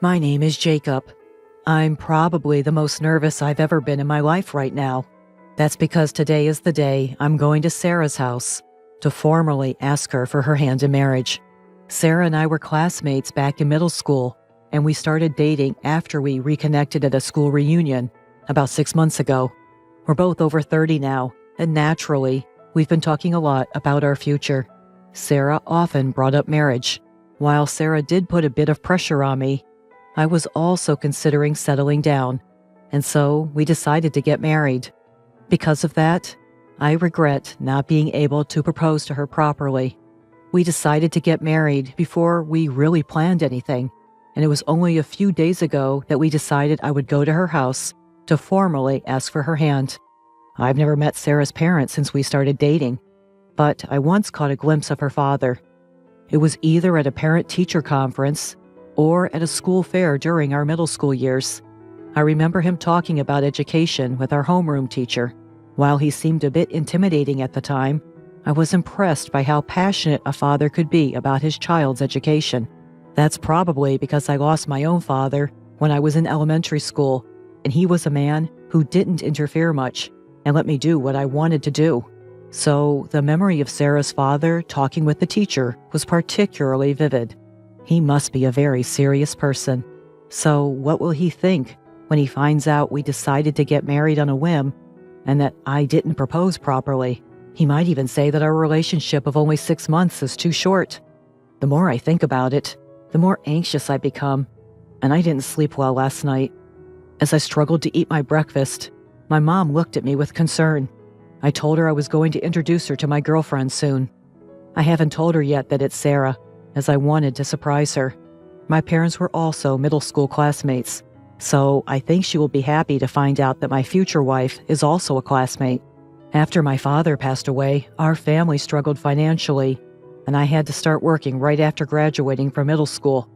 My name is Jacob. I'm probably the most nervous I've ever been in my life right now. That's because today is the day I'm going to Sarah's house to formally ask her for her hand in marriage. Sarah and I were classmates back in middle school, and we started dating after we reconnected at a school reunion about 6 months ago. We're both over 30 now, and naturally, we've been talking a lot about our future. Sarah often brought up marriage. While Sarah did put a bit of pressure on me, I was also considering settling down, and so we decided to get married. Because of that, I regret not being able to propose to her properly. We decided to get married before we really planned anything, and it was only a few days ago that we decided I would go to her house to formally ask for her hand. I've never met Sarah's parents since we started dating, but I once caught a glimpse of her father. It was either at a parent-teacher conference or at a school fair during our middle school years. I remember him talking about education with our homeroom teacher. While he seemed a bit intimidating at the time, I was impressed by how passionate a father could be about his child's education. That's probably because I lost my own father when I was in elementary school, and he was a man who didn't interfere much and let me do what I wanted to do. So the memory of Sarah's father talking with the teacher was particularly vivid. He must be a very serious person. So what will he think when he finds out we decided to get married on a whim and that I didn't propose properly? He might even say that our relationship of only 6 months is too short. The more I think about it, the more anxious I become, and I didn't sleep well last night. As I struggled to eat my breakfast, my mom looked at me with concern. I told her I was going to introduce her to my girlfriend soon. I haven't told her yet that it's Sarah, as I wanted to surprise her. My parents were also middle school classmates, so I think she will be happy to find out that my future wife is also a classmate. After my father passed away, our family struggled financially, and I had to start working right after graduating from middle school.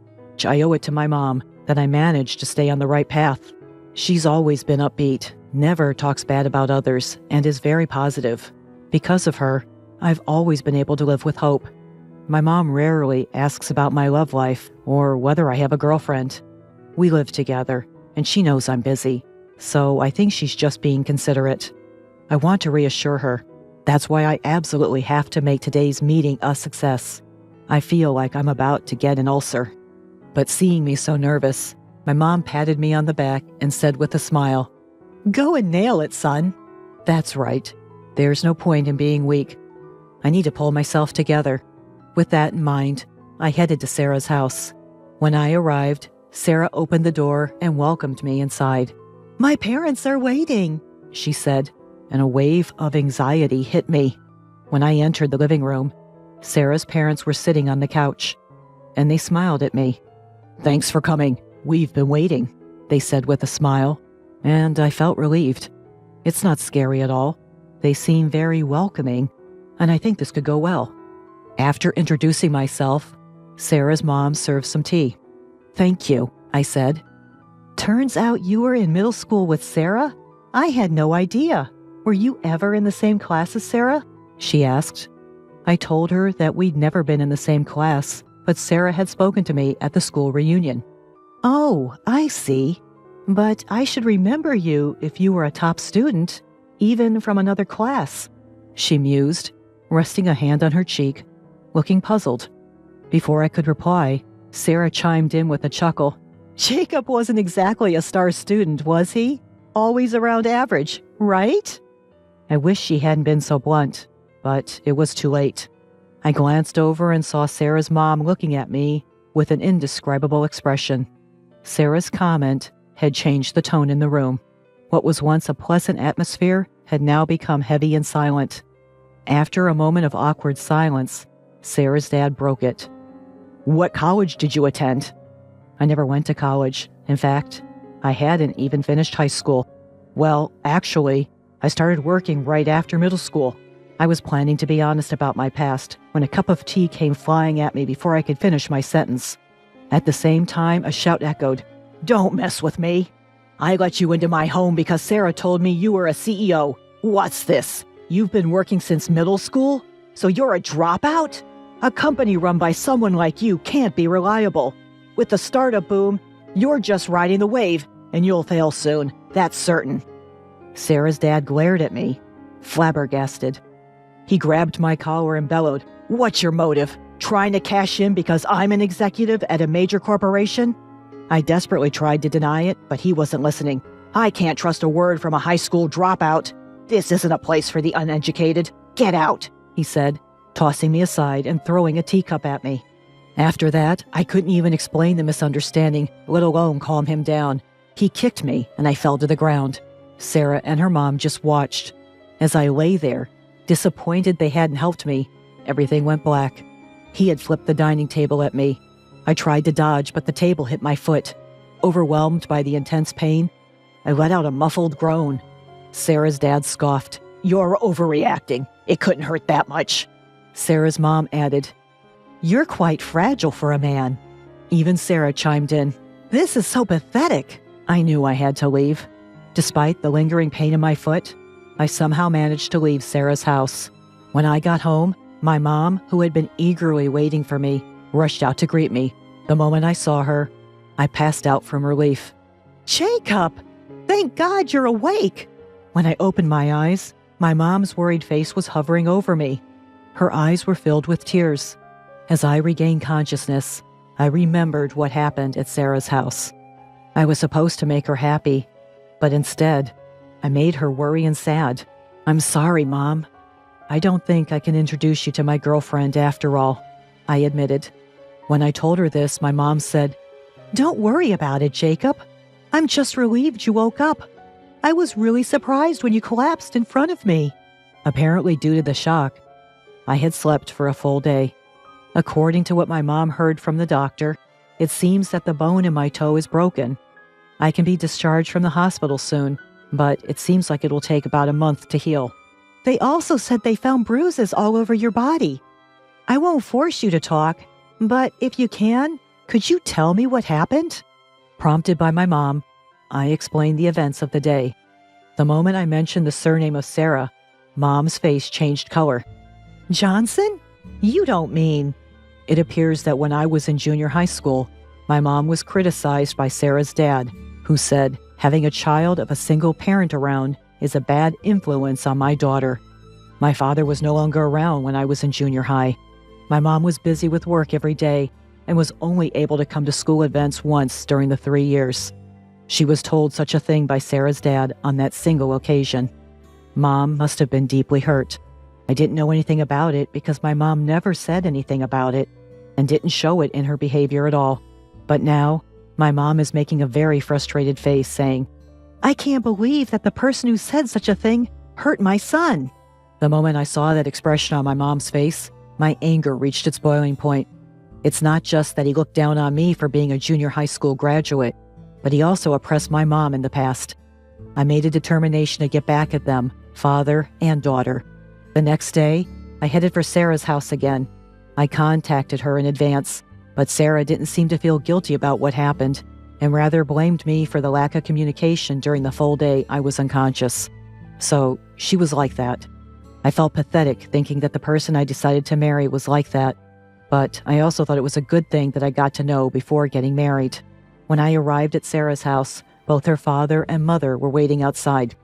I owe it to my mom that I managed to stay on the right path. She's always been upbeat, never talks bad about others, and is very positive. Because of her, I've always been able to live with hope. My mom rarely asks about my love life or whether I have a girlfriend. We live together, and she knows I'm busy, so I think she's just being considerate. I want to reassure her. That's why I absolutely have to make today's meeting a success. I feel like I'm about to get an ulcer. But seeing me so nervous, my mom patted me on the back and said with a smile, "Go and nail it, son." That's right. There's no point in being weak. I need to pull myself together. With that in mind, I headed to Sarah's house. When I arrived, Sarah opened the door and welcomed me inside. "My parents are waiting," she said, and a wave of anxiety hit me. When I entered the living room, Sarah's parents were sitting on the couch, and they smiled at me. "Thanks for coming. We've been waiting," they said with a smile, and I felt relieved. It's not scary at all. They seem very welcoming, and I think this could go well. After introducing myself, Sarah's mom served some tea. "Thank you," I said. "Turns out you were in middle school with Sarah? I had no idea. Were you ever in the same class as Sarah?" she asked. I told her that we'd never been in the same class, but Sarah had spoken to me at the school reunion. "Oh, I see. But I should remember you if you were a top student, even from another class," she mused, resting a hand on her cheek, looking puzzled. Before I could reply, Sarah chimed in with a chuckle. "Jacob wasn't exactly a star student, was he? Always around average, right?" I wish she hadn't been so blunt, but it was too late. I glanced over and saw Sarah's mom looking at me with an indescribable expression. Sarah's comment had changed the tone in the room. What was once a pleasant atmosphere had now become heavy and silent. After a moment of awkward silence, Sarah's dad broke it. "What college did you attend?" I never went to college. In fact, I hadn't even finished high school. Well, actually, I started working right after middle school. I was planning to be honest about my past when a cup of tea came flying at me before I could finish my sentence. At the same time, a shout echoed, "Don't mess with me. I let you into my home because Sarah told me you were a CEO. What's this? You've been working since middle school? So you're a dropout? A company run by someone like you can't be reliable. With the startup boom, You're just riding the wave, and you'll fail soon. That's certain." Sarah's dad glared at me, flabbergasted. He grabbed my collar and bellowed, "What's your motive? Trying to cash in because I'm an executive at a major corporation?" I desperately tried to deny it, but he wasn't listening. "I can't trust a word from a high school dropout. This isn't a place for the uneducated. Get out," he said, tossing me aside and throwing a teacup at me. After that, I couldn't even explain the misunderstanding, let alone calm him down. He kicked me, and I fell to the ground. Sarah and her mom just watched. As I lay there, disappointed they hadn't helped me, everything went black. He had flipped the dining table at me. I tried to dodge, but the table hit my foot. Overwhelmed by the intense pain, I let out a muffled groan. Sarah's dad scoffed. "You're overreacting. It couldn't hurt that much." Sarah's mom added, "You're quite fragile for a man." Even Sarah chimed in. "This is so pathetic." I knew I had to leave. Despite the lingering pain in my foot, I somehow managed to leave Sarah's house. When I got home, my mom, who had been eagerly waiting for me, rushed out to greet me. The moment I saw her, I passed out from relief. "Jacob! Thank God you're awake!" When I opened my eyes, my mom's worried face was hovering over me. Her eyes were filled with tears. As I regained consciousness, I remembered what happened at Sarah's house. I was supposed to make her happy, but instead, I made her worry and sad. "I'm sorry, Mom. I don't think I can introduce you to my girlfriend after all," I admitted. When I told her this, my mom said, "Don't worry about it, Jacob. I'm just relieved you woke up. I was really surprised when you collapsed in front of me." Apparently, due to the shock, I had slept for a full day. According to what my mom heard from the doctor, it seems that the bone in my toe is broken. I can be discharged from the hospital soon, but it seems like it'll take about a month to heal. They also said they found bruises all over your body. I won't force you to talk, but if you can, could you tell me what happened? Prompted by my mom, I explained the events of the day. The moment I mentioned the surname of Sarah, Mom's face changed color. "Johnson? You don't mean..." It appears that when I was in junior high school, my mom was criticized by Sarah's dad, who said having a child of a single parent around is a bad influence on my daughter. My father was no longer around when I was in junior high. My mom was busy with work every day and was only able to come to school events once during the 3 years. She was told such a thing by Sarah's dad on that single occasion. Mom must have been deeply hurt. I didn't know anything about it because my mom never said anything about it and didn't show it in her behavior at all. But now, my mom is making a very frustrated face, saying, "I can't believe that the person who said such a thing hurt my son." The moment I saw that expression on my mom's face, my anger reached its boiling point. It's not just that he looked down on me for being a junior high school graduate, but he also oppressed my mom in the past. I made a determination to get back at them, father and daughter. The next day, I headed for Sarah's house again. I contacted her in advance, but Sarah didn't seem to feel guilty about what happened, and rather blamed me for the lack of communication during the full day I was unconscious. So, she was like that. I felt pathetic thinking that the person I decided to marry was like that, but I also thought it was a good thing that I got to know before getting married. When I arrived at Sarah's house, both her father and mother were waiting outside.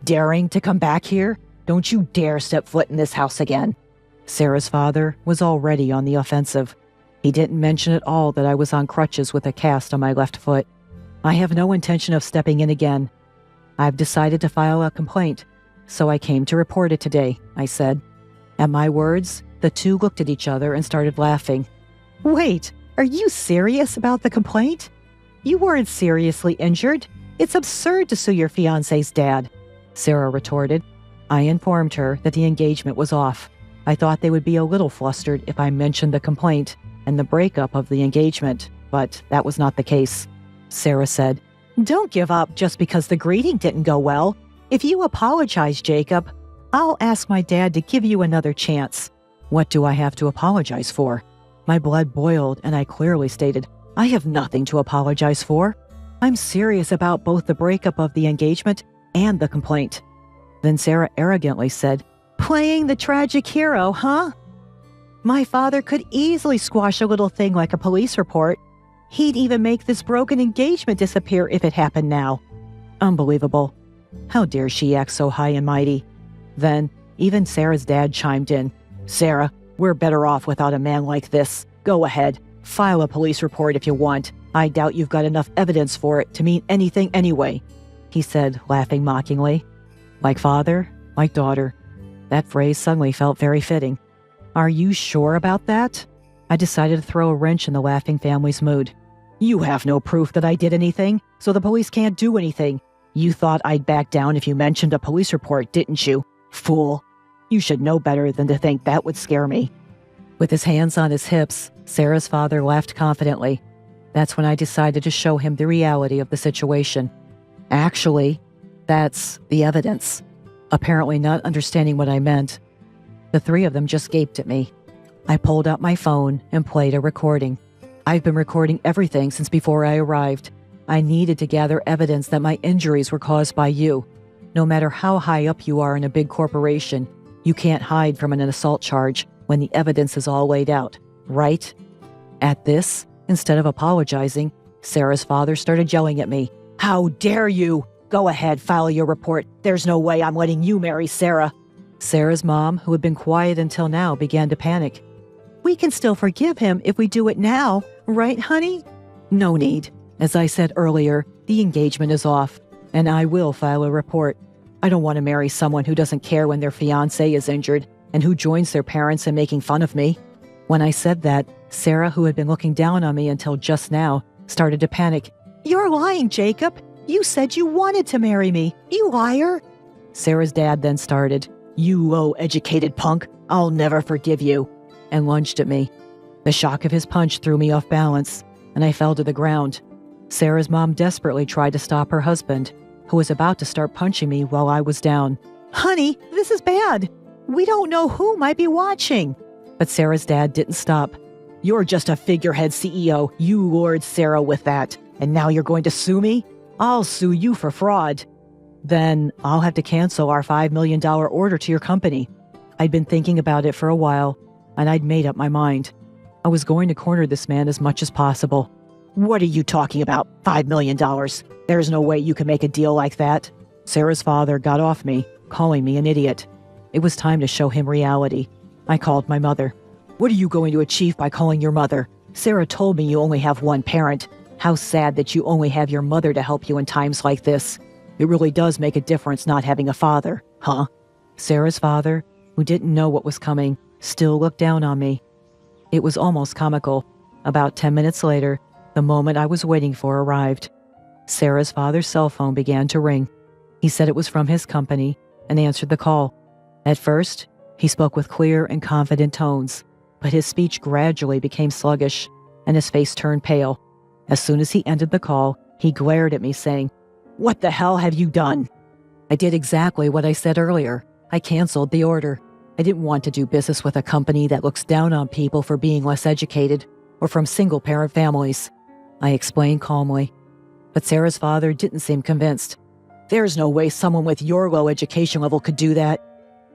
"Daring to come back here? Don't you dare step foot in this house again." Sarah's father was already on the offensive. He didn't mention at all that I was on crutches with a cast on my left foot. "I have no intention of stepping in again. I've decided to file a complaint, so I came to report it today," I said. At my words, the two looked at each other and started laughing. "Wait, are you serious about the complaint? You weren't seriously injured. It's absurd to sue your fiancé's dad," Sarah retorted. I informed her that the engagement was off. I thought they would be a little flustered if I mentioned the complaint and the breakup of the engagement, but that was not the case. Sarah said, "Don't give up just because the greeting didn't go well. If you apologize, Jacob, I'll ask my dad to give you another chance." What do I have to apologize for? My blood boiled and I clearly stated, "I have nothing to apologize for. I'm serious about both the breakup of the engagement and the complaint." Then Sarah arrogantly said, "Playing the tragic hero, huh? My father could easily squash a little thing like a police report. He'd even make this broken engagement disappear if it happened now. Unbelievable. How dare she act so high and mighty? Then, even Sarah's dad chimed in. Sarah, we're better off without a man like this. Go ahead. File a police report if you want. I doubt you've got enough evidence for it to mean anything anyway, he said, laughing mockingly. Like father, like daughter. That phrase suddenly felt very fitting. Are you sure about that? I decided to throw a wrench in the laughing family's mood. You have no proof that I did anything, so the police can't do anything. You thought I'd back down if you mentioned a police report, didn't you? Fool. You should know better than to think that would scare me. With his hands on his hips, Sarah's father laughed confidently. That's when I decided to show him the reality of the situation. Actually, that's the evidence. Apparently not understanding what I meant. The three of them just gaped at me. I pulled out my phone and played a recording. I've been recording everything since before I arrived. I needed to gather evidence that my injuries were caused by you. No matter how high up you are in a big corporation, you can't hide from an assault charge when the evidence is all laid out, right? At this, instead of apologizing, Sarah's father started yelling at me. How dare you! Go ahead, file your report. There's no way I'm letting you marry Sarah. Sarah's mom, who had been quiet until now, began to panic. We can still forgive him if we do it now, right, honey? No need. As I said earlier, the engagement is off, and I will file a report. I don't want to marry someone who doesn't care when their fiancé is injured and who joins their parents in making fun of me. When I said that, Sarah, who had been looking down on me until just now, started to panic. You're lying, Jacob. You said you wanted to marry me. You liar. Sarah's dad then started. You low-educated punk. I'll never forgive you. And lunged at me. The shock of his punch threw me off balance, and I fell to the ground. Sarah's mom desperately tried to stop her husband, who was about to start punching me while I was down. Honey, this is bad. We don't know who might be watching. But Sarah's dad didn't stop. You're just a figurehead CEO. You lured Sarah with that. And now you're going to sue me? I'll sue you for fraud. Then I'll have to cancel our $5 million order to your company. I'd been thinking about it for a while, and I'd made up my mind. I was going to corner this man as much as possible. What are you talking about? $5 million? There's no way you can make a deal like that. Sarah's father got off me, calling me an idiot. It was time to show him reality. I called my mother. What are you going to achieve by calling your mother? Sarah told me you only have one parent. How sad that you only have your mother to help you in times like this. It really does make a difference not having a father, huh? Sarah's father, who didn't know what was coming, still looked down on me. It was almost comical. About 10 minutes later, the moment I was waiting for arrived. Sarah's father's cell phone began to ring. He said it was from his company and answered the call. At first, he spoke with clear and confident tones, but his speech gradually became sluggish, and his face turned pale. As soon as he ended the call, he glared at me, saying, What the hell have you done? I did exactly what I said earlier. I canceled the order. I didn't want to do business with a company that looks down on people for being less educated or from single-parent families. I explained calmly. But Sarah's father didn't seem convinced. There's no way someone with your low education level could do that.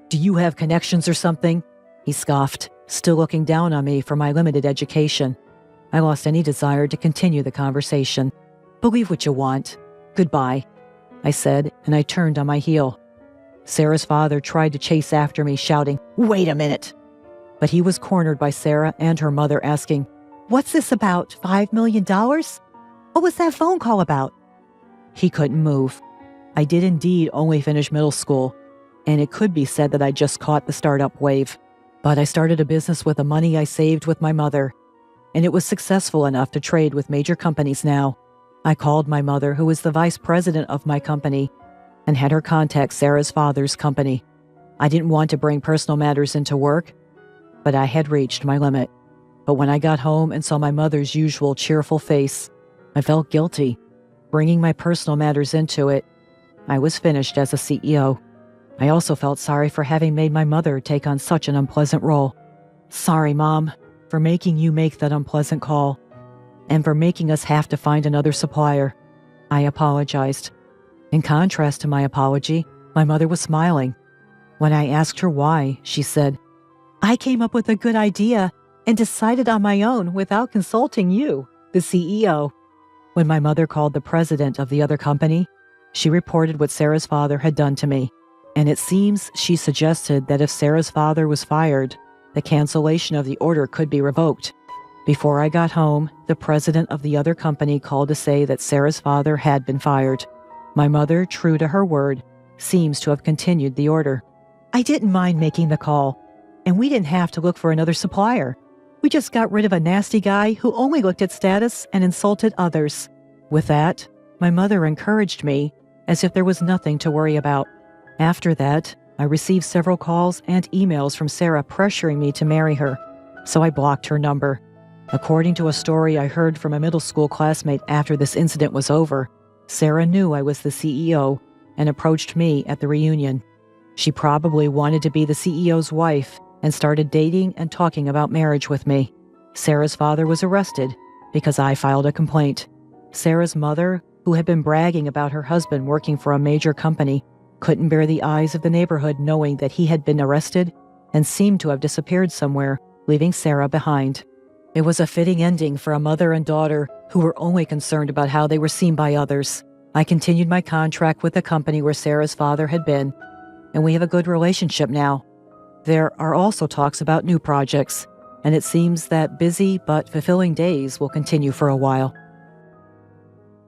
Do you have connections or something? He scoffed, still looking down on me for my limited education. I lost any desire to continue the conversation. Believe what you want. Goodbye, I said, and I turned on my heel. Sarah's father tried to chase after me, shouting, Wait a minute! But he was cornered by Sarah and her mother, asking, What's this about, $5 million? What was that phone call about? He couldn't move. I did indeed only finish middle school, and it could be said that I just caught the startup wave. But I started a business with the money I saved with my mother, and it was successful enough to trade with major companies now. I called my mother, who was the vice president of my company, and had her contact Sarah's father's company. I didn't want to bring personal matters into work, but I had reached my limit. But when I got home and saw my mother's usual cheerful face, I felt guilty. Bringing my personal matters into it, I was finished as a CEO. I also felt sorry for having made my mother take on such an unpleasant role. Sorry, Mom, for making you make that unpleasant call, and for making us have to find another supplier. I apologized. In contrast to my apology, my mother was smiling. When I asked her why, she said, I came up with a good idea and decided on my own without consulting you. the CEO. When my mother called the president of the other company, she reported what Sarah's father had done to me, and it seems she suggested that if Sarah's father was fired, the cancellation of the order could be revoked. Before I got home, the president of the other company called to say that Sarah's father had been fired. My mother, true to her word, seems to have continued the order. I didn't mind making the call, and we didn't have to look for another supplier. We just got rid of a nasty guy who only looked at status and insulted others. With that, my mother encouraged me as if there was nothing to worry about. After that, I received several calls and emails from Sarah pressuring me to marry her, so I blocked her number. According to a story I heard from a middle school classmate after this incident was over, Sarah knew I was the CEO and approached me at the reunion. She probably wanted to be the CEO's wife and started dating and talking about marriage with me. Sarah's father was arrested because I filed a complaint. Sarah's mother, who had been bragging about her husband working for a major company, couldn't bear the eyes of the neighborhood knowing that he had been arrested and seemed to have disappeared somewhere, leaving Sarah behind. It was a fitting ending for a mother and daughter who were only concerned about how they were seen by others. I continued my contract with the company where Sarah's father had been, and we have a good relationship now. There are also talks about new projects, and it seems that busy but fulfilling days will continue for a while.